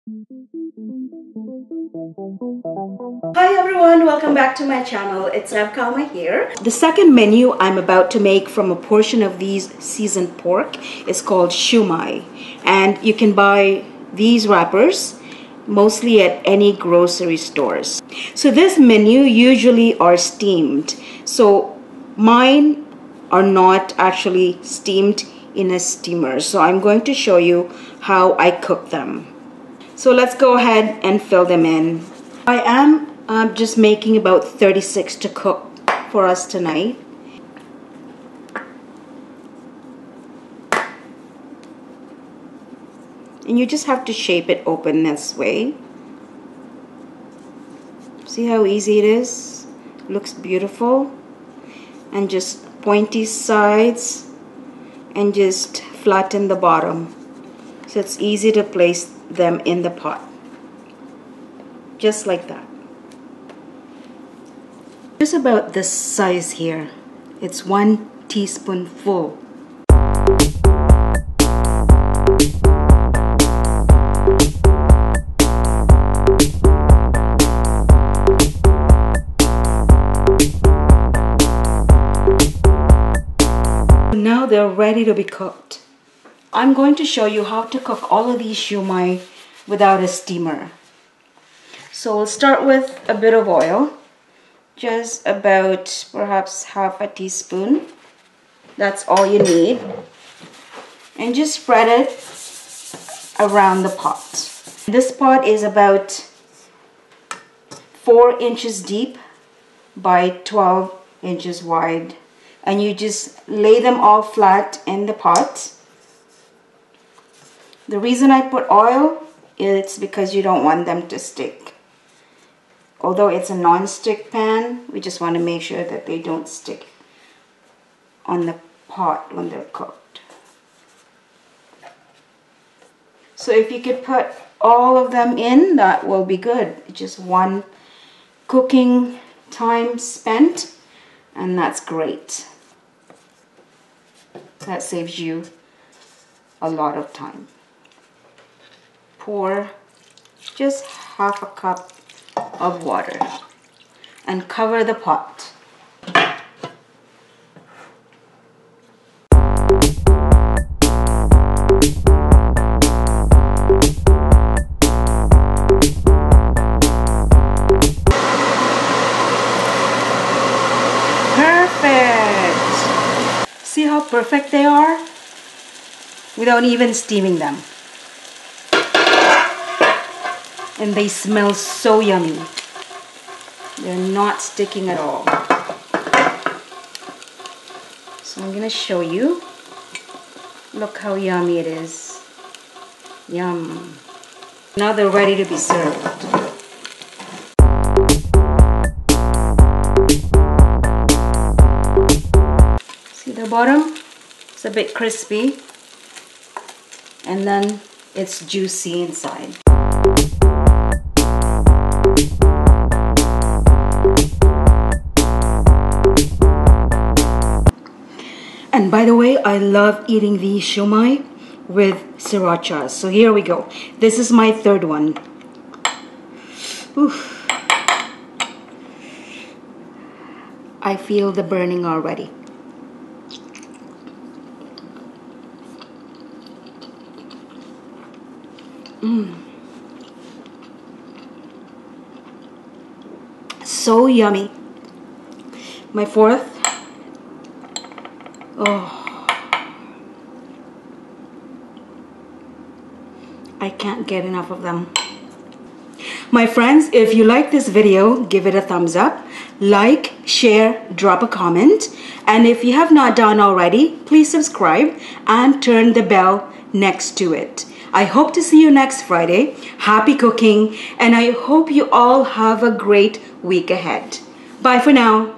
Hi everyone, welcome back to my channel. It's EveCalma here. The second menu I'm about to make from a portion of these seasoned pork is called Shumai, and you can buy these wrappers mostly at any grocery stores. So this menu usually are steamed, so mine are not actually steamed in a steamer. So I'm going to show you how I cook them. So let's go ahead and fill them in. I am just making about 36 to cook for us tonight. And you just have to shape it open this way. See how easy it is? Looks beautiful. And just pointy sides and just flatten the bottom. So it's easy to place them in the pot. Just like that. Just about this size here. It's 1 teaspoonful. Now they're ready to be cooked. I'm going to show you how to cook all of these shumai without a steamer. So we'll start with a bit of oil, just about perhaps half a teaspoon. That's all you need. And just spread it around the pot. This pot is about 4 inches deep by 12 inches wide. And you just lay them all flat in the pot. The reason I put oil is because you don't want them to stick. Although it's a non-stick pan, we just want to make sure that they don't stick on the pot when they're cooked. So if you could put all of them in, that will be good. Just one cooking time spent, and that's great. That saves you a lot of time. Pour just half a cup of water and cover the pot. Perfect! See how perfect they are? Without even steaming them. And they smell so yummy. They're not sticking at all. So I'm gonna show you. Look how yummy it is. Yum. Now they're ready to be served. See the bottom? It's a bit crispy. And then it's juicy inside. And by the way, I love eating these shumai with sriracha. So here we go. This is my third one. Oof. I feel the burning already. So yummy. My fourth. Oh, I can't get enough of them. My friends, if you like this video, give it a thumbs up, like, share, drop a comment, and if you have not done already, please subscribe and turn the bell next to it. I hope to see you next Friday. Happy cooking, and I hope you all have a great week ahead. Bye for now.